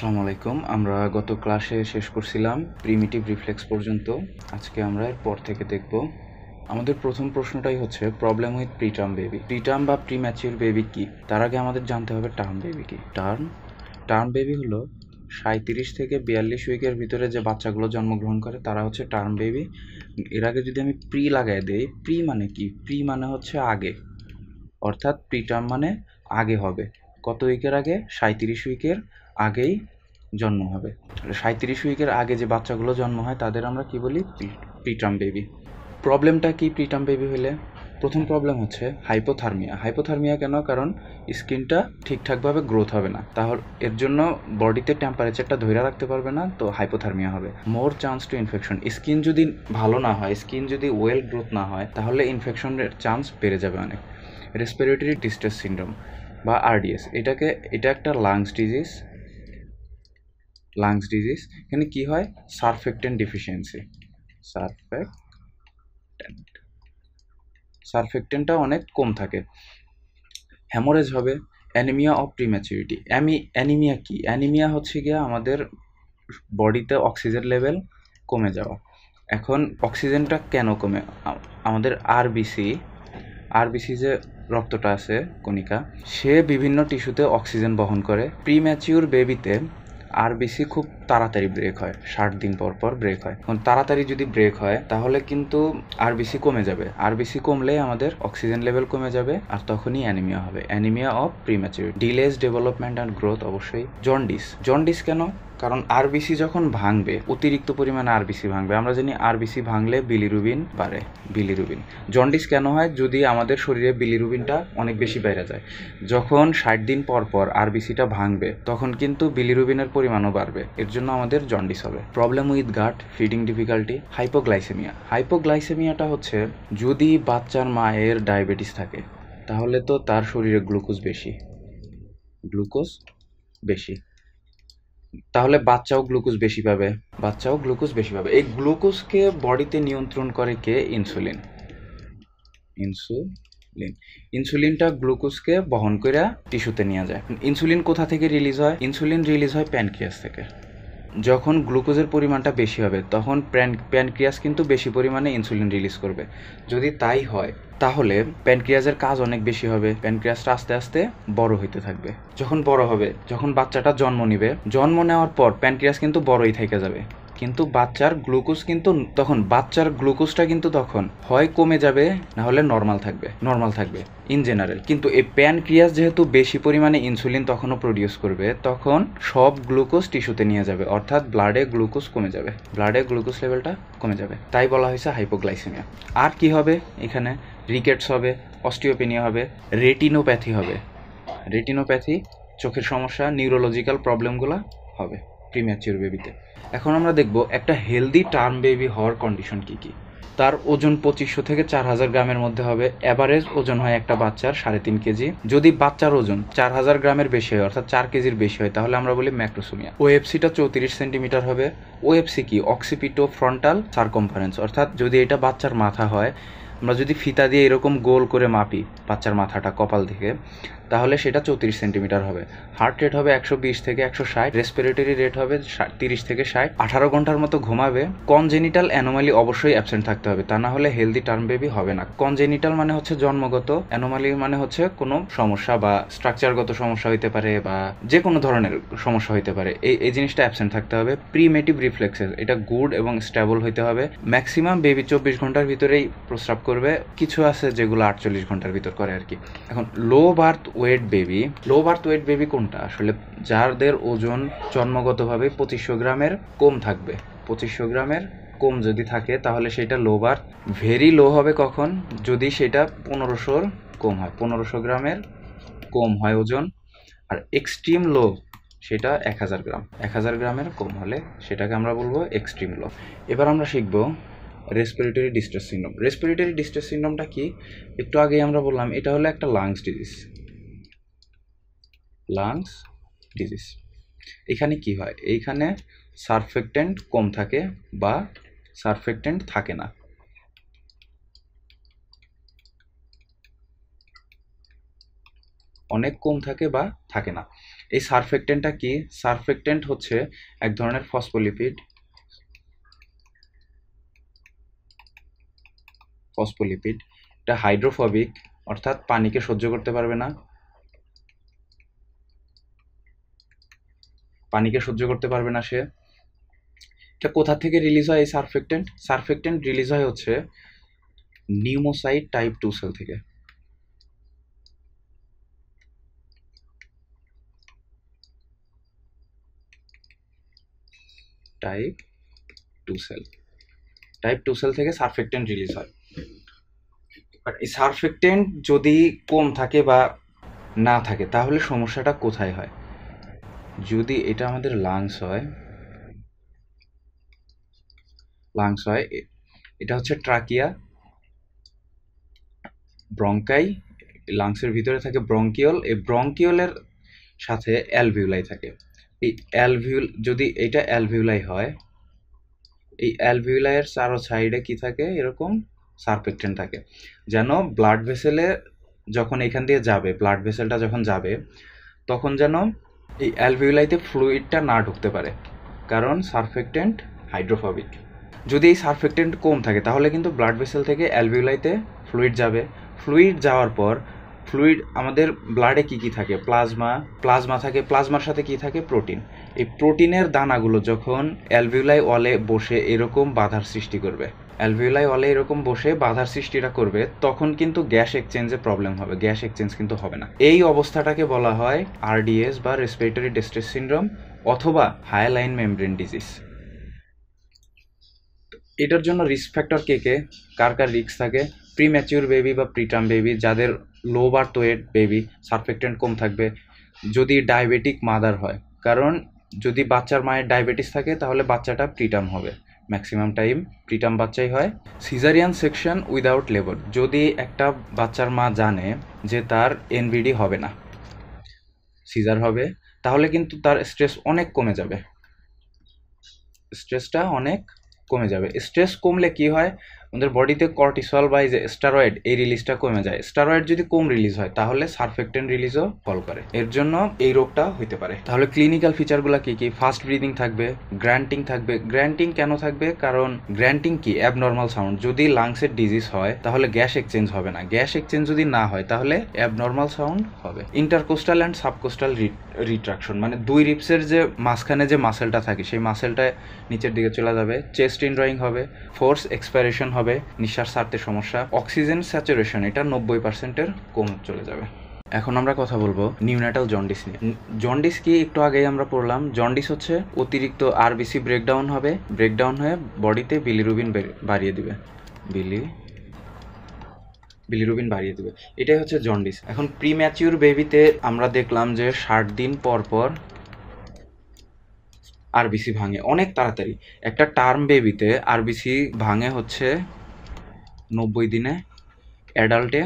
আসসালামু আলাইকুম। আমরা গত ক্লাসে শেষ করছিলাম প্রিমিটিভ রিফ্লেক্স পর্যন্ত। আজকে আমরা এরপর থেকে দেখব। আমাদের প্রথম প্রশ্নটাই হচ্ছে problem with preterm baby. Preterm বা প্রিম্যাচিউর বেবি কি? তার আগে আমাদের জানতে হবে টার্ম বেবি কি। টার্ম বেবি হলো 37 থেকে 42 উইকের ভিতরে যে বাচ্চাগুলো জন্মগ্রহণ করে তারা হচ্ছে টার্ম বেবি। এর আগে যদি আমি প্রি লাগাই দেই, প্রি মানে কি? প্রি মানে হচ্ছে আগে, অর্থাৎ প্রিটার্ম মানে আগে হবে। কত উইকের আগে? 37 উইকের আগেই জন্ম হবে। 37 উইকের আগে যে বাচ্চাগুলো জন্ম হয় তাদের আমরা কি বলি? Preterm baby. প্রবলেমটা কি প্রিটার্ম বেবি হলে? প্রথম প্রবলেম হচ্ছে হাইপোথার্মিয়া। হাইপোথার্মিয়া কেন? কারণ স্কিনটা ঠিকঠাকভাবে গ্রোথ হবে না, তাহলে এর জন্য বডিতে টেম্পারেচারটা ধরে রাখতে পারবে না, তো হাইপোথার্মিয়া হবে। মোর চান্স টু ইনফেকশন, স্কিন যদি ভালো না হয়, স্কিন যদি ওয়েল গ্রোথ না হয়, তাহলে ইনফেকশনের চান্স বেড়ে যাবে অনেক। রেসপিরেটরি ডিস্ট্রেস সিনড্রোম বা আরডিএস, এটা একটা লাংস ডিজিজ। এখানে কি হয়? সারফেক্টেন্ট ডিফিসিয়েন্সি, সারফেক্টেন্টটা অনেক কম থাকে। হ্যামোরেজ হবে। Anaemia of prematurity. অ্যানিমিয়া কি? অ্যানিমিয়া হচ্ছে গিয়ে আমাদের বডিতে অক্সিজেন লেভেল কমে যাওয়া। এখন অক্সিজেনটা কেন কমে? আমাদের আরবিসি যে রক্তটা আছে, কণিকা, সে বিভিন্ন টিস্যুতে অক্সিজেন বহন করে। প্রিম্যাচিউর বেবিতে আরবিসি খুব তাড়াতাড়ি ব্রেক হয়, 60 দিন পর পর ব্রেক হয়। এখন তাড়াতাড়ি যদি ব্রেক হয় তাহলে কিন্তু আরবিসি কমে যাবে। আরবিসি কমলে আমাদের অক্সিজেন লেভেল কমে যাবে, আর তখনই অ্যানিমিয়া হবে। Anaemia of premature. Delays development and growth অবশ্যই। জন্ডিস কেন? কারণ আরবিসি যখন ভাঙবে, অতিরিক্ত পরিমাণে আরবিসি ভাঙবে। আমরা জানি আরবিসি ভাঙলে বিলিরুবিন বাড়ে। জন্ডিস কেন হয়? যদি আমাদের শরীরে বিলিরুবিনটা অনেক বেশি বেড়ে যায়। যখন 60 দিন পর পর আরবিসিটা ভাঙবে তখন কিন্তু বিলিরুবিনের পরিমাণও বাড়বে, এর জন্য আমাদের জন্ডিস হবে। Problem with gut, feeding difficulty, হাইপোগ্লাইসেমিয়াটা হচ্ছে যদি বাচ্চার মায়ের ডায়াবেটিস থাকে তাহলে তো তার শরীরে গ্লুকোজ বেশি, তাহলে বাচ্চাও গ্লুকোজ বেশি পাবে। এই গ্লুকোজকে বডিতে নিয়ন্ত্রণ করে কে? ইনসুলিন। ইনসুলিনটা গ্লুকোজকে বহন করে টিস্যুতে নিয়ে যায়। ইনসুলিন কোথা থেকে রিলিজ হয়? ইনসুলিন রিলিজ হয় প্যানক্রিয়াস থেকে। যখন গ্লুকোজের পরিমাণটা বেশি হবে তখন প্যানক্রিয়াস কিন্তু বেশি পরিমাণে ইনসুলিন রিলিজ করবে। যদি তাই হয় তাহলে প্যানক্রিয়াসের কাজ অনেক বেশি হবে। প্যানক্রিয়াসটা আস্তে আস্তে বড় হইতে থাকবে। যখন বড় হবে, যখন বাচ্চাটা জন্ম নেওয়ার পর প্যানক্রিয়াস কিন্তু বড়ই থেকে যাবে, কিন্তু বাচ্চার গ্লুকোজটা কিন্তু তখন হয় কমে যাবে, না হলে নর্মাল থাকবে ইন জেনারেল। কিন্তু এই প্যানক্রিয়াস যেহেতু বেশি পরিমাণে ইনসুলিন তখনও প্রডিউস করবে, তখন সব গ্লুকোজ টিস্যুতে নিয়ে যাবে, অর্থাৎ ব্লাডে গ্লুকোজ লেভেলটা কমে যাবে। তাই বলা হয়েছে হাইপোগ্লাইসেমিয়া। আর কি হবে? এখানে রিকেটস হবে, অস্টিওপেনিয়া হবে, রেটিনোপ্যাথি, চোখের সমস্যা, নিউরোলজিক্যাল প্রবলেমগুলো হবে প্রিম্যাচিউর বেবিতে। এখন আমরা দেখব একটা হেলদি টার্ম বেবি হওয়ার কন্ডিশন কি কি। তার ওজন 2500 থেকে 4000 গ্রামের মধ্যে হবে। অ্যাভারেজ ওজন হয় একটা বাচ্চার 3.5 কেজি। যদি বাচ্চার ওজন 4000 গ্রামের বেশি হয়, অর্থাৎ 4 কেজির বেশি হয়, তাহলে আমরা বলি ম্যাক্রোসোমিয়া। ওএফসিটা 34 সেন্টিমিটার হবে। ওএফসি কি? অক্সিপিটো ফ্রন্টাল সার্কমফারেন্স, অর্থাৎ যদি এটা বাচ্চার মাথা হয়, আমরা যদি ফিতা দিয়ে এরকম গোল করে মাপি বাচ্চার মাথাটা কপাল থেকে, তাহলে সেটা 34 সেন্টিমিটার হবে। হার্ট রেট হবে 120 থেকে 160। রেসপিরেটরি রেট হবে 30 থেকে 60। 18 ঘন্টার মতো ঘুমাবে। কনজেনিটাল অ্যানোমালি অবশ্যই অ্যাবসেন্ট থাকতে হবে, তা না হলে হেলদি টার্ম বেবি হবে না। কনজেনিটাল মানে হচ্ছে জন্মগত, অ্যানোমালি মানে হচ্ছে কোনো সমস্যা বা স্ট্রাকচারগত সমস্যা হইতে পারে বা যে কোনো ধরনের সমস্যা হইতে পারে, এই জিনিসটা অ্যাবসেন্ট থাকতে হবে। প্রিমেটিভ রিফ্লেক্সেস, এটা গুড এবং স্টেবল হইতে হবে। ম্যাক্সিমাম বেবি 24 ঘন্টার ভিতরেই প্রস্রাব করবে, কিছু আছে যেগুলো 48 ঘন্টার ভিতর করে আর কি। এখন লো বার্থ ওয়েট বেবি কোনটা? আসলে যাদের ওজন জন্মগতভাবে 2500 গ্রামের কম থাকবে। 2500 গ্রামের কম যদি থাকে তাহলে সেটা লো বার্থ। ভেরি লো হবে কখন? যদি সেটা 1500 কম হয়, 1500 গ্রামের কম হয় ওজন। আর এক্সট্রিম লো সেটা 1000 গ্রামের কম হলে সেটাকে আমরা বলবো এক্সট্রিম লো। এবার আমরা শিখব রেসপিরেটরি ডিস্ট্রেস সিনড্রোমটা কি? একটু আগেই আমরা বললাম এটা হলো একটা লাংস ডিজিজ। এখানে কি হয়? এইখানে সারফেক্টেন্ট কম থাকে বা সারফেক্টেন্ট থাকে না। অনেক কম থাকে বা থাকে না। এই সারফেক্টেন্টটা কি? সারফেক্টেন্ট হচ্ছে এক ধরনের ফসফোলিপিড, এটা হাইড্রোফোবিক, অর্থাৎ পানিকে সহ্য করতে পারবে না, সে। এটা কোথা থেকে রিলিজ হয় এই সারফেক্টেন্ট? সারফেক্টেন্ট রিলিজ হয় হচ্ছে নিউমোসাইট টাইপ 2 সেল থেকে। টাইপ 2 সেল থেকে সারফেক্টেন্ট রিলিজ হয়। বাট এই সারফেক্টেন্ট যদি কম থাকে বা না থাকে তাহলে সমস্যাটা কোথায় হয়? যদি এটা আমাদের লাংস হয়, এটা হচ্ছে ট্রাকিয়া, ব্রঙ্কাই, লাংসের ভিতরে থাকে ব্রঙ্কিওল, এই ব্রঙ্কিওলের সাথে অ্যালভিউলাই থাকে। এই যদি এটা অ্যালভিউলাই হয়, এই অ্যালভিউলাইয়ের চারো সাইডে কি থাকে? এরকম সারফেক্টেন্ট থাকে, যেন ব্লাড ভেসেলে যখন এখান দিয়ে যাবে, ব্লাড ভেসেলটা যখন যাবে তখন যেন এই অ্যালভিউলাইতে ফ্লুইডটা না ঢুকতে পারে, কারণ সারফেক্টেন্ট হাইড্রোফোবিক। যদি এই সারফেক্টেন্ট কম থাকে তাহলে কিন্তু ব্লাড ভেসেল থেকে অ্যালভিউলাইতে ফ্লুইড যাবে, ফ্লুইড যাওয়ার পর আমাদের ব্লাডে কি থাকে? প্লাজমা থাকে, প্লাজমার সাথে কি থাকে? প্রোটিন। এই প্রোটিনের দানাগুলো যখন অ্যালভিউলাই ওয়ালে বসে এরকম বাধার সৃষ্টি করবে, তখন কিন্তু গ্যাস এক্সচেঞ্জে প্রবলেম হবে, গ্যাস এক্সচেঞ্জ কিন্তু হবে না। এই অবস্থাটাকে বলা হয় আরডিএস বা রেসপিরেটরি ডিস্ট্রেস সিনড্রোম অথবা হায়ালাইন মেমব্রেন ডিজিজ। এটার জন্য রিস্ক ফ্যাক্টর কার রিস্ক থাকে? প্রিম্যাচিউর বেবি বা প্রিটার্ম বেবি, যাদের low birth weight baby, surfactant কম থাকবে। যদি ডায়াবেটিক মাদার হয়, কারণ যদি বাচ্চার মায়ের ডায়াবেটিস থাকে তাহলে বাচ্চাটা প্রিটার্ম হবে, ম্যাক্সিমাম টাইম প্রিটার্ম বাচ্চাই হয়। সিজারিয়ান সেকশন উইদাউট লেবার, যদি একটা বাচ্চার মা জানে যে তার এনভিডি হবে না, সিজার হবে, তাহলে কিন্তু তার স্ট্রেসটা অনেক কমে যাবে। স্ট্রেস কমলে কি হয়? আমাদের বডিতে কর্টিসল বা স্টেরয়েড, এই রিলিজটা কমে যায়। স্টেরয়েড যদি কম রিলিজ হয় তাহলে সারফেক্টেন্ট রিলিজও ফল করে, এর জন্য এই রোগটা হইতে পারে। তাহলে ক্লিনিক্যাল ফিচারগুলো কি? ফাস্ট ব্রিদিং থাকবে, গ্র্যান্টিং থাকবে। গ্র্যান্টিং কেন থাকবে? কারণ গ্র্যান্টিং কি? Abnormal sound. যদি লাংসের ডিজিজ হয় তাহলে গ্যাস এক্সচেঞ্জ হবে না, গ্যাস এক্সচেঞ্জ যদি না হয় তাহলে অ্যাবনর্মাল সাউন্ড হবে। ইন্টারকোস্টাল অ্যান্ড সাবকোস্টাল রিট্রাকশন, মানে দুই রিপসের যে মাঝখানে যে মাসেলটা থাকে সেই মাসেলটা নিচের দিকে চলে যাবে। চেস্ট ইনড্রয়িং হবে, ফোর্স এক্সপাইরেশন হবে, নিঃশ্বাস ছাড়তে সমস্যা, অক্সিজেন স্যাচুরেশন এটা 90%-এর কম চলে যাবে। এখন আমরা কথা বলবো নিউন্যাটাল জন্ডিস নিয়ে। জন্ডিস কি? একটু আগেই আমরা পড়লাম, জন্ডিস হচ্ছে অতিরিক্ত আরবিসি ব্রেকডাউন হয়ে বডিতে বিলিরুবিন বাড়িয়ে দিবে, বিলিরুবিন বাড়িয়ে দিবে, এটাই হচ্ছে জন্ডিস। এখন প্রিম্যাচিউর বেবিতে আমরা দেখলাম যে 60 দিন পর আরবিসি ভাঙে অনেক তাড়াতাড়ি। একটা টার্ম বেবিতে আরবিসি ভাঙে হচ্ছে 90 দিনে, অ্যাডাল্টে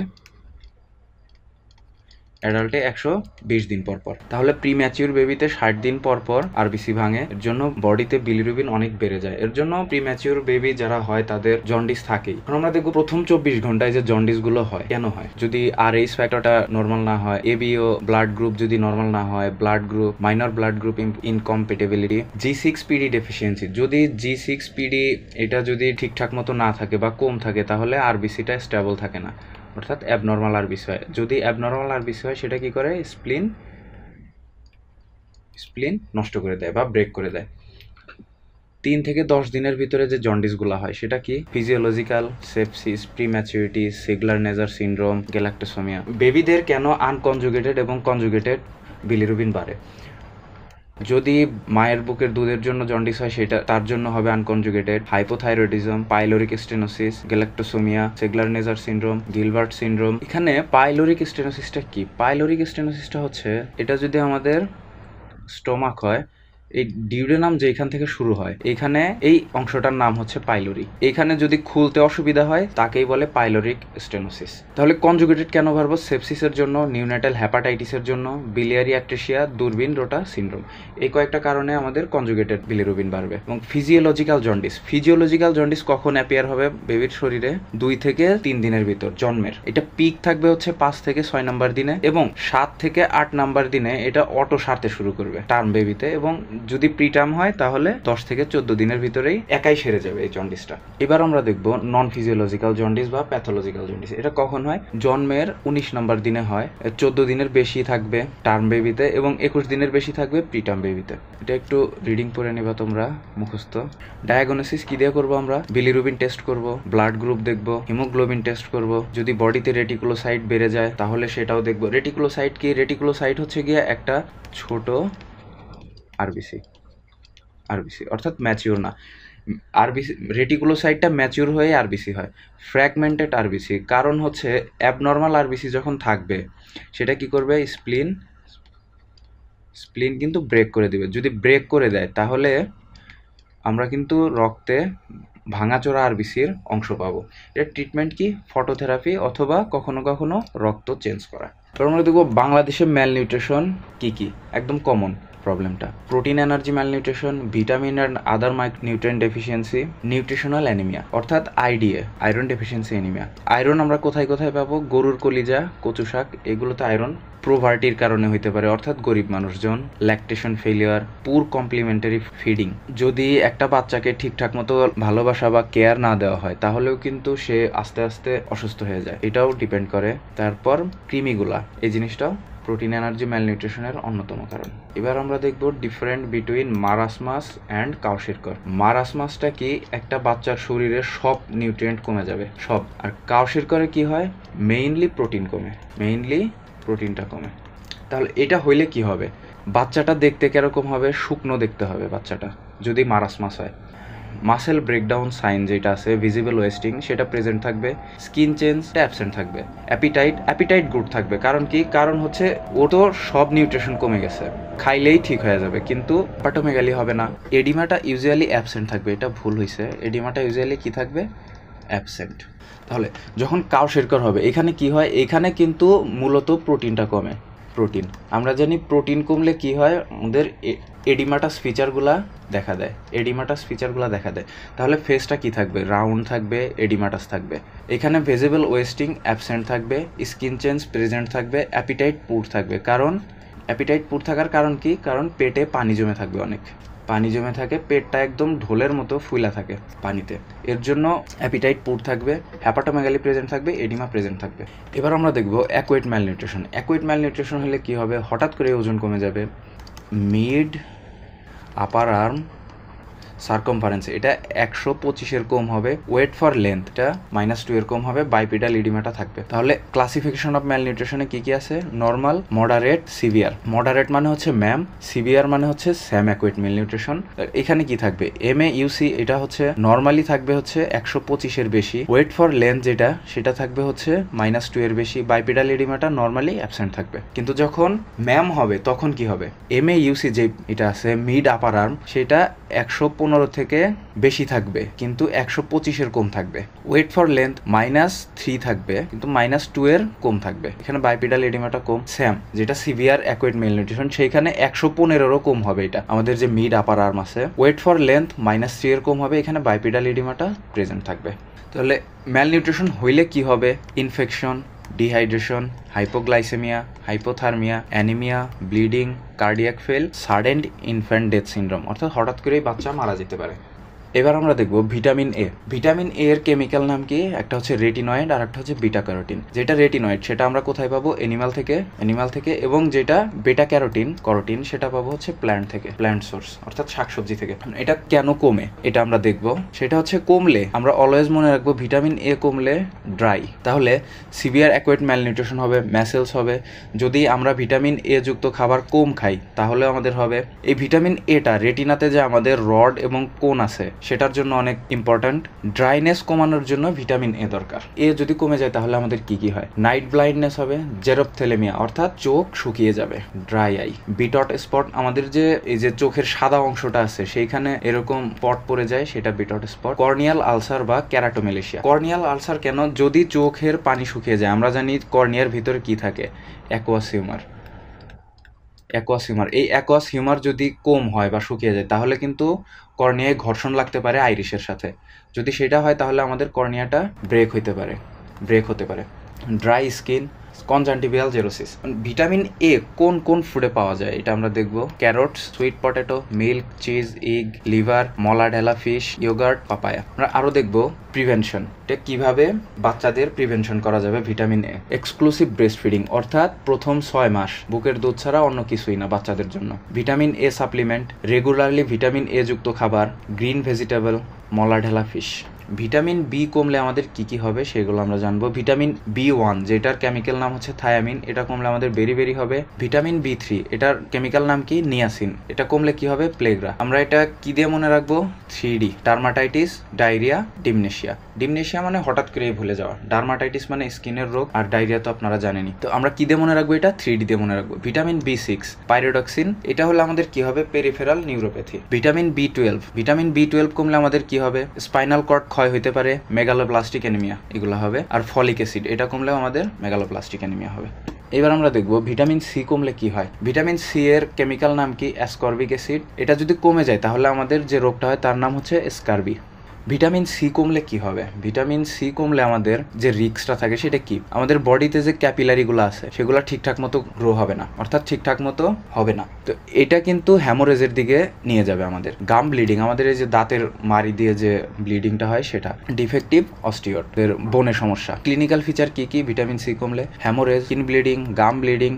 120 দিন পর। তাহলে প্রিম্যাচিউর বেবিতে 60 দিন পর আরবিসি ভাঙে, এর জন্য বডিতে বিলিরুবিন অনেক বেড়ে যায়, এর জন্য প্রিম্যাচিউর বেবি যারা হয় তাদের জন্ডিস থাকেই। এখন আমরা দেখব প্রথম 24 ঘন্টায় যে জন্ডিস গুলো হয় কেন হয়। যদি আরএইচ ফ্যাক্টরটা নর্মাল না হয়, এবিও ব্লাড গ্রুপ যদি নর্মাল না হয়, minor blood group incompatibility, G6PD deficiency, যদি G6PD এটা যদি ঠিকঠাক মতো না থাকে বা কম থাকে তাহলে আরবিসিটা স্টেবল থাকে না, অর্থাৎ অ্যাবনর্মাল আরবিসি হয়। যদি অ্যাবনর্মাল আরবিসি হয় সেটা কি করে? স্প্লিন নষ্ট করে দেয় বা ব্রেক করে দেয়। 3 থেকে 10 দিনের ভিতরে যে জন্ডিসগুলো হয় সেটা কি? Physiological sepsis, prematurity, Crigler Najjar syndrome, galactosaemia. বেবিদের কেন আনকনজুগেটেড এবং কনজুগেটেড বিলিরুবিন বাড়ে? যদি মায়ের বুকের দুধের জন্য জন্ডিস হয় সেটা তার জন্য হবে unconjugated, hypothyroidism, pyloric stenosis, galactosaemia, Crigler Najjar syndrome, Gilbert syndrome. এখানে পাইলোরিক স্টেনোসিসটা কি? পাইলোরিক স্টেনোসিসটা হচ্ছে এটা যদি আমাদের স্টোমাক হয়, এই ডিউডেনাম যেখান থেকে শুরু হয় এখানে এই অংশটার নাম হচ্ছে পাইলোরি। এখানে যদি খুলতে অসুবিধা হয় তাকেই বলে পাইলোরিক স্টেনোসিস। তাহলে কনজুগেটেড কেন ভার্ব? সেপসিসের জন্য, নিউনেটাল হ্যাপাটাইটিসের জন্য, বিলিয়ারি অ্যাট্রেসিয়া, দূরবীন রোটা সিনড্রোম, এই কয়েকটা কারণে আমাদের কনজুগেটেড বিলিরুবিন বাড়বে। এবং ফিজিওলজিক্যাল জন্ডিস, ফিজিওলজিক্যাল জন্ডিস কখন অ্যাপিয়ার হবে বেবির শরীরে? 2 থেকে 3 দিনের ভিতর জন্মের। এটা পিক থাকবে হচ্ছে 5 থেকে 6 নাম্বার দিনে, এবং 7 থেকে 8 নাম্বার দিনে এটা অটো সারতে শুরু করবে টার্ম বেবিতে, এবং যদি প্রিটার্ম হয় তাহলে 10 থেকে 14 দিনের ভিতরেই একাই সেরে যাবে এই জন্ডিসটা। এবার আমরা দেখব নন ফিজিওলজিক্যাল জন্ডিস বা প্যাথোলজিক্যাল জন্ডিস। এটা কখন হয়? জন্মের 19 নাম্বার দিনে হয়, 14 দিনের বেশি থাকবে টার্ম বেবিতে এবং 21 দিনের বেশি থাকবে প্রিটার্ম বেবিতে। এটা একটু রিডিং পড়ে নিবা তোমরা মুখস্থ। ডায়াগনোসিস কি দিয়ে করবো আমরা? বিলিরুবিন টেস্ট করব, ব্লাড গ্রুপ দেখব, হিমোগ্লোবিন টেস্ট করব, যদি বডিতে রেটিকুলোসাইট বেড়ে যায় তাহলে সেটাও দেখব। রেটিকুলোসাইট কি? রেটিকুলোসাইট হচ্ছে গিয়ে একটা ছোট আরবিসি, অর্থাৎ ম্যাচিওর না। আরবিসি, রেটিকুলোসাইটটা ম্যাচিওর হয়ে আরবিসি হয়, ফ্র্যাগমেন্টেড আরবিসি। কারণ হচ্ছে অ্যাবনর্মাল আরবিসি যখন থাকবে সেটা কি করবে? স্প্লিন কিন্তু ব্রেক করে দিবে। যদি ব্রেক করে দেয় তাহলে আমরা কিন্তু রক্তে ভাঙাচোরা আরবিসির অংশ পাবো। এর ট্রিটমেন্ট কি? ফটোথেরাপি অথবা কখনো কখনো রক্ত চেঞ্জ করা। এবার আমরা দেখবো বাংলাদেশে ম্যালনিউট্রিশন কি কি, একদম কমন প্রবলেমটা। Protein energy malnutrition, vitamin and other micronutrient deficiency, nutritional anaemia অর্থাৎ IDA, iron deficiency anaemia. Iron আমরা কোথায় কোথায় পাবো? গরুর কলিজা, কচু শাক, এগুলোতে আয়রন প্রোভার্টির কারণে হইতে পারে, অর্থাৎ গরিব মানুষজন, ল্যাকটেশন ফেলিয়ার, পুর কমপ্লিমেন্টারি ফিডিং। যদি একটা বাচ্চাকে ঠিকঠাক মতো ভালোবাসা বা কেয়ার না দেওয়া হয় তাহলেও কিন্তু সে আস্তে আস্তে অসুস্থ হয়ে যায়, এটাও ডিপেন্ড করে। তারপর কৃমিগুলা, এই জিনিসটাও প্রোটিন এনার্জি ম্যালনিউট্রিশনের অন্যতম কারণ। এবার আমরা দেখব ডিফারেন্ট বিটুইন মারাসমাস অ্যান্ড কাউশিরকর। মারাসমাসটা কি? একটা বাচ্চার শরীরে সব নিউট্রিয়েন্ট কমে যাবে, সব। আর কাউশিরকরে কি হয়? মেইনলি প্রোটিন কমে, প্রোটিনটা কমে। তাহলে এটা হইলে কি হবে? বাচ্চাটা দেখতে কিরকম হবে? শুকনো দেখতে হবে বাচ্চাটা যদি মারাসমাস হয়। মাসেল ব্রেকডাউন সাইন যেটা আছে, ভিজিবল ওয়েস্টিং, সেটা প্রেজেন্ট থাকবে। স্কিন চেঞ্জটা অ্যাবসেন্ট থাকবে। অ্যাপিটাইট গুড থাকবে। কারণ কি? কারণ হচ্ছে ও তো সব নিউট্রিশন কমে গেছে, খাইলেই ঠিক হয়ে যাবে, কিন্তু অটোমেটিক্যালি হবে না। এডিমাটা ইউজুয়ালি অ্যাবসেন্ট থাকবে, এটা ভুল হয়েছে। এডিমাটা ইউজুয়ালি কি থাকবে? অ্যাবসেন্ট। তাহলে যখন কাউশিরকর হবে এখানে কি হয়? এখানে কিন্তু মূলত প্রোটিনটা কমে। প্রোটিন আমরা জানি প্রোটিন কমলে কি হয়? আমাদের এডিমাটাস ফিচারগুলা দেখা দেয়, তাহলে ফেসটা কি থাকবে? রাউন্ড থাকবে, এডিমাটাস থাকবে। এখানে ভিজিবল ওয়েস্টিং অ্যাবসেন্ট থাকবে, স্কিন চেঞ্জ প্রেজেন্ট থাকবে, অ্যাপিটাইট পুর থাকবে। কারণ অ্যাপিটাইট পুর থাকার কারণ কি? কারণ পেটে পানি জমে থাকবে, অনেক পানি জমে থাকে, পেটটা একদম ঢোলের মতো ফুলা থাকে পানিতে, এর জন্য অ্যাপিটাইট পুর থাকবে, হ্যাপাটোমেগালি প্রেজেন্ট থাকবে, এডিমা প্রেজেন্ট থাকবে। এবার আমরা দেখব অ্যাকুয়েট ম্যালনিউট্রিশন। অ্যাকুয়েট ম্যালনিউট্রিশন হলে কি হবে? হঠাৎ করে ওজন কমে যাবে, মিড আপার আর্ম সার্কমফারেন্স এটা 125 কম হবে, ওয়েট ফর লেন্থ এটা -2 কম হবে, বাইপিডাল ইডিমাটা থাকবে। তাহলে ক্লাসিফিকেশন অফ ম্যালনিউট্রিশনে কি কি আছে? Normal, moderate, severe. মডারেট মানে হচ্ছে ম্যাম, সিভিয়ার মানে হচ্ছে স্যাম অ্যাকুয়েট ম্যালনিউট্রিশন। এখানে কি থাকবে? MAUC এটা হচ্ছে নর্মালি থাকবে হচ্ছে 125 বেশি, ওয়েট ফর লেন্থ যেটা সেটা থাকবে হচ্ছে -2 বেশি, বাইপিডাল ইডিমাটা নর্মালি অ্যাবসেন্ট থাকবে। কিন্তু যখন ম্যাম হবে তখন কি হবে? MAUC যে এটা আছে মিড আপার আর্ম সেটা 115 থেকে বেশি থাকবে কিন্তু 125 কম থাকবে। ওয়েট ফর লেন্থ -3 থাকবে কিন্তু -2 কম থাকবে। এখানে বাইপিডাল এডিমাটা কম। স্যাম যেটা সিভিয়ার অ্যাকুয়েট ম্যালনিউট্রিশন সেইখানে 115 কম হবে, এটা আমাদের যে মিড আপার আর্ম আছে। ওয়েট ফর লেন্থ -3 কম হবে, এখানে বাইপিডাল এডিমাটা প্রেজেন্ট থাকবে। তাহলে ম্যালনিউট্রিশন হইলে কি হবে? Infection, dehydration, hypoglycaemia, hypothermia, anaemia, bleeding, cardiac fail, sudden infant death syndrome, অর্থাৎ হঠাৎ করেই বাচ্চা মারা যেতে পারে। এবার আমরা দেখব ভিটামিন এ। ভিটামিন এ এর কেমিক্যাল নাম কি? একটা হচ্ছে রেটিনয়েড আর একটা হচ্ছে বিটা ক্যারোটিন। যেটা রেটিনয়েড সেটা আমরা কোথায় পাবো? অ্যানিমাল থেকে, এবং যেটা বেটা ক্যারোটিন সেটা পাবো হচ্ছে প্ল্যান্ট থেকে, প্ল্যান্ট সোর্স অর্থাৎ শাকসবজি থেকে। এটা কেন কমে এটা আমরা দেখব। সেটা হচ্ছে কমলে আমরা অলওয়েজ মনে রাখবো ভিটামিন এ কমলে ড্রাই, তাহলে সিভিয়ার অ্যাকুয়েট ম্যালনিউট্রিশন হবে, ম্যাসেলস হবে। যদি আমরা ভিটামিন এ যুক্ত খাবার কম খাই তাহলে আমাদের হবে এই ভিটামিন এটা রেটিনাতে যে আমাদের রড এবং কোন আছে সেটার জন্য অনেক ইম্পর্ট্যান্ট। ড্রাইনেস কমানোর জন্য ভিটামিন এ দরকার। এ যদি কমে যায় তাহলে আমাদের কি কি হয়? নাইট ব্লাইন্ডনেস হবে, জেরোপথ্যালেমিয়া অর্থাৎ চোখ শুকিয়ে যাবে, ড্রাই আই, বিটট স্পট, আমাদের যে এই যে চোখের সাদা অংশটা আছে সেইখানে এরকম স্পট পড়ে যায়, সেটা বিটট স্পট, কর্নিয়াল আলসার বা ক্যারাটোমেলেশিয়া। কর্নিয়াল আলসার কেন? যদি চোখের পানি শুকিয়ে যায়, আমরা জানি কর্নিয়ার ভিতরে কি থাকে? Aqueous humour. এই অ্যাকুয়াস হিউমার যদি কম হয় বা শুকিয়ে যায় তাহলে কিন্তু কর্নিয়ায় ঘর্ষণ লাগতে পারে আইরিশের সাথে। যদি সেটা হয় তাহলে আমাদের কর্নিয়াটা ব্রেক হতে পারে। Dry skin, conjunctival xerosis. Vitamin A কোন কোন ফুডে পাওয়া যায় এটা আমরা দেখব। Carrots, sweet potato, milk, cheese, egg, liver, mola dhela fish, yogurt, papaya. আমরা আরও দেখব প্রিভেনশন, এটা কিভাবে বাচ্চাদের প্রিভেনশন করা যাবে vitamin A. Exclusive breast feeding, অর্থাৎ প্রথম 6 মাস বুকের দুধ ছাড়া অন্য কিছুই না বাচ্চাদের জন্য। Vitamin A supplement, regularly vitamin A যুক্ত খাবার, গ্রিন ভেজিটেবল, মলা ঢেলা ফিশ। ভিটামিন বি কমলে আমাদের কি কি হবে সেগুলো আমরা জানবো। ভিটামিন বি1 যেটার কেমিক্যাল নাম হচ্ছে থায়ামিন, এটা কমলে আমাদের বেরি হবে। ভিটামিন বি3 এটার কেমিক্যাল নাম কি? নিয়াসিন, এটা কমলে কি হবে? প্লেগরা। আমরা এটা কি দিয়ে মনে রাখবো? 3D, ডার্মাটাইটিস, ডায়রিয়া, ডিমনেশিয়া মানে হঠাৎ করে ভুলে যাওয়া, ডার্মাটাইটিস মানে স্কিনের রোগ, আর ডায়রিয়া তো আপনারা জানেনই। তো আমরা কি দিয়ে মনে রাখবো? এটা 3D দিয়ে মনে রাখবো। ভিটামিন বি6 পাইরিডক্সিন, এটা হলে আমাদের কি হবে? Peripheral neuropathy. ভিটামিন বি12 কমলে আমাদের কি হবে? স্পাইনাল কর্ড ক্ষয় হইতে পারে, মেগালোপ্লাস্টিক অ্যানিমিয়া এগুলো হবে। আর ফলিক অ্যাসিড, এটা কমলেও আমাদের মেগালোপ্লাস্টিক অ্যানিমিয়া হবে। এবার আমরা দেখব ভিটামিন সি কমলে কি হয়। ভিটামিন সি এর কেমিক্যাল নাম কি? Ascorbic acid. এটা যদি কমে যায় তাহলে আমাদের যে রোগটা হয় তার নাম হচ্ছে স্কারবি। ভিটামিন সি কমলে কি হবে? ভিটামিন সি কমলে আমাদের যে রিস্কটা থাকে সেটা কি? আমাদের বডিতে যে ক্যাপিলারিগুলো আছে সেগুলো ঠিকঠাক মতো গ্রো হবে না, অর্থাৎ ঠিকঠাক মতো হবে না। তো এটা কিন্তু হ্যামোরেজের দিকে নিয়ে যাবে আমাদের। গাম ব্লিডিং, আমাদের এই যে দাঁতের মাড়ি দিয়ে যে ব্লিডিংটা হয় সেটা। ডিফেক্টিভ অস্টিওট, এর বোনের সমস্যা। ক্লিনিক্যাল ফিচার কি কি ভিটামিন সি কমলে? হ্যামোরেজ, স্কিন ব্লিডিং, গাম ব্লিডিং,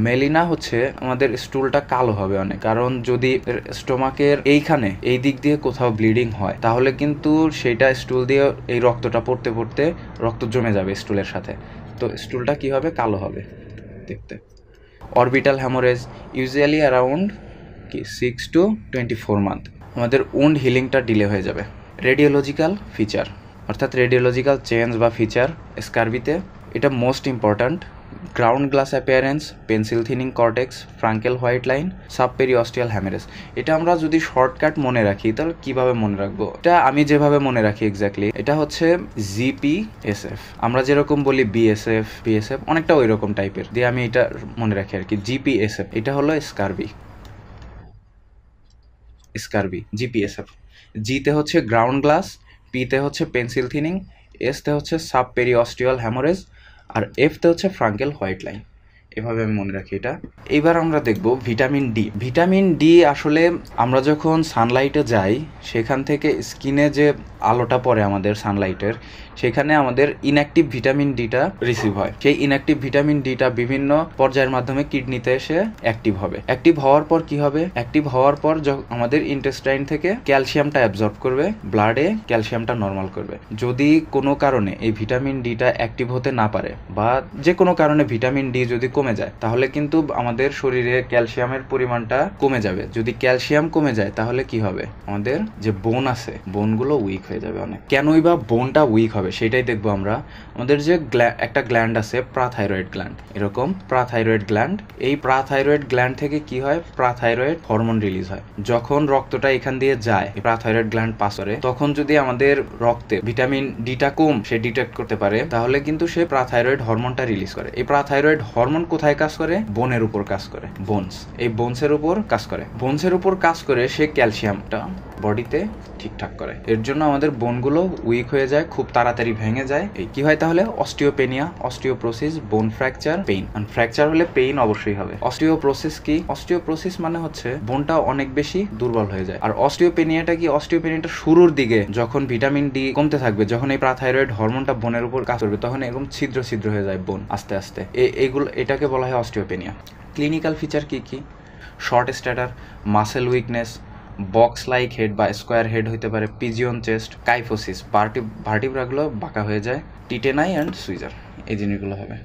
মেলিনা হচ্ছে আমাদের স্টুলটা কালো হবে অনেক, কারণ যদি স্টোমাকের এইখানে এই দিক দিয়ে কোথাও ব্লিডিং হয় তাহলে কিন্তু সেটা স্টুল দিয়ে এই রক্তটা পড়তে রক্ত জমে যাবে স্টুলের সাথে, তো স্টুলটা কি হবে? কালো হবে দেখতে। Orbital haemorrhage, usually around 6 to 24 month, আমাদের উন্ড হিলিংটা ডিলে হয়ে যাবে। রেডিওলজিক্যাল ফিচার, অর্থাৎ রেডিওলজিক্যাল চেঞ্জ বা ফিচার স্কারবিতে, এটা most important. Ground glass appearance, pencil thinning cortex, Frankel white line, subperiosteal haemorrhage. এটা আমরা যদি শর্টকাট মনে রাখি তাহলে কিভাবে মনে রাখবো? এটা আমি যেভাবে মনে রাখি এক্স্যাক্টলি, এটা হচ্ছে জিপিএসএফ। আমরা যেরকম বলি বিএসএফ অনেকটা ওই রকম টাইপের দিয়ে আমি এটা মনে রাখি আর কি। জিপিএসএফ এটা হলো স্কারবি, জিপিএসএফ। জিতে হচ্ছে গ্রাউন্ড গ্লাস, পিতে হচ্ছে পেন্সিল থিনিং, এসতে হচ্ছে সাবপেরিঅস্টিয়াল হ্যামোরেজ, আর এফতে হচ্ছে ফ্রাঙ্কেল হোয়াইট লাইন। এভাবে আমি মনে রাখি এটা। এইবার আমরা দেখব ভিটামিন ডি আসলে আমরা যখন সানলাইটে যাই সেখান থেকে স্কিনে যে আলোটা পড়ে আমাদের সানলাইটের, সেখানে আমাদের ইনঅ্যাক্টিভ ভিটামিন ডিটা রিসিভ হয়। সেই ইনঅ্যাক্টিভ ভিটামিন ডিটা বিভিন্ন পর্যায়ের মাধ্যমে কিডনিতে এসে অ্যাক্টিভ হবে। অ্যাক্টিভ হওয়ার পর কি হবে? অ্যাক্টিভ হওয়ার পর আমাদের ইন্টেস্টাইন থেকে ক্যালসিয়ামটা অ্যাবজর্ব করবে, ব্লাডে ক্যালসিয়ামটা নর্মাল করবে। যদি কোনো কারণে এই ভিটামিন ডিটা অ্যাক্টিভ হতে না পারে বা যে কোনো কারণে ভিটামিন ডি যদি কমে যায় তাহলে কিন্তু আমাদের শরীরে ক্যালসিয়ামের পরিমাণটা কমে যাবে। যদি ক্যালসিয়াম কমে যায় তাহলে কি হবে? আমাদের যে বোন আছে বোনগুলো উইক হয়ে যাবে অনেক। কেনই বা বোনটা উইক হবে সেটাই দেখবো আমরা। আমাদের যে একটা গ্ল্যান্ড আছে প্রাথাইরয়েড গ্ল্যান্ড, এরকম প্রাথাইরয়েড গ্ল্যান্ড, এই প্রাথাইরয়েড গ্ল্যান্ড থেকে কি হয়? প্রাথাইরয়েড হরমোন রিলিজ হয়। যখন রক্তটা এখান দিয়ে যায় প্রাথাইরয়েড গ্ল্যান্ড পাস করে, তখন যদি আমাদের রক্তে ভিটামিন ডিটা কম সে ডিটেক্ট করতে পারে তাহলে কিন্তু সে প্রাথাইরয়েড হরমোনটা রিলিজ করে। এই প্রাথাইরয়েড হরমোন কোথায় কাজ করে? বোনের উপর কাজ করে, বোনস। এই বোনসের উপর কাজ করে, সে ক্যালসিয়ামটা বডিতে ঠিকঠাক করে। এর জন্য আমাদের বোনগুলো উইক হয়ে যায়, খুব তাড়াতাড়ি ভেঙে যায়। এই কি হয় তাহলে? Osteopenia, osteoporosis, bone fracture, pain. Fracture হলে পেইন অবশ্যই হবে। অস্টিওপ্রোসিস কি? অস্টিওপ্রোসিস মানে হচ্ছে বোনটা অনেক বেশি দুর্বল হয়ে যায়। আর অস্টিওপেনিয়াটা কি? অস্টিওপেনিয়াটা শুরুর দিকে যখন ভিটামিন ডি কমতে থাকবে, যখন এই প্রাথাইরয়েড হরমোনটা বোনের উপর কাজ করবে, তখন এরকম ছিদ্র হয়ে যায় বোন আস্তে আস্তে। এটাকে বলা হয় অস্টিওপেনিয়া। ক্লিনিক্যাল ফিচার কি কি? Short stator, muscle weakness, box like head বা স্কোয়ার হেড হইতে পারে, পিজিয়ন চেস্ট, কাইফোসিস, ভার্টিব্রাগুলো বাঁকা হয়ে যায়, টিটেনাই অ্যান্ড সুইজার, এই জিনিসগুলো হবে।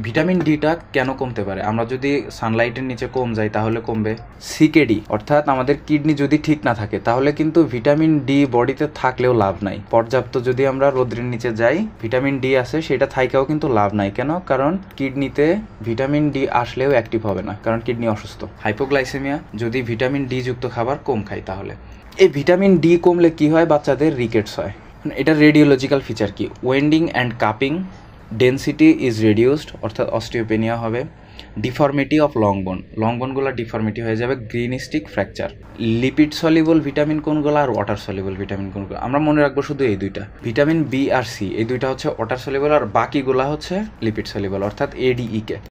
ভিটামিন ডিটা কেন কমতে পারে? আমরা যদি সানলাইটের নিচে কম যাই তাহলে কমবে। সিকেডি অর্থাৎ আমাদের কিডনি যদি ঠিক না থাকে তাহলে কিন্তু ভিটামিন ডি বডিতে থাকলেও লাভ নাই। পর্যাপ্ত যদি আমরা রোদ্রের নিচে যাই, ভিটামিন ডি আছে সেটা থাইকাও কিন্তু লাভ নাই। কেন? কারণ কিডনিতে ভিটামিন ডি আসলেও অ্যাক্টিভ হবে না, কারণ কিডনি অসুস্থ। হাইপোগ্লাইসেমিয়া, যদি ভিটামিন ডি যুক্ত খাবার কম খাই তাহলে। এই ভিটামিন ডি কমলে কি হয়? বাচ্চাদের রিকেটস হয়। এটা রেডিওলজিক্যাল ফিচার কি? Winding and cupping, density is reduced অর্থাৎ অস্টিওপেনিয়া হবে, ডিফর্মিটি অফ লং বোন, লং বোনগুলো ডিফর্মিটি হয়ে যাবে, green stick fracture. Lipid soluble vitamin কোনগুলো আর ওয়াটার সলিবল ভিটামিন কোনগুলো? আমরা মনে রাখবো শুধু এই দুইটা, ভিটামিন বি আর সি, এই দুইটা হচ্ছে ওয়াটার সলিবল আর বাকিগুলা হচ্ছে লিপিড সলিবল অর্থাৎ এডিই কে।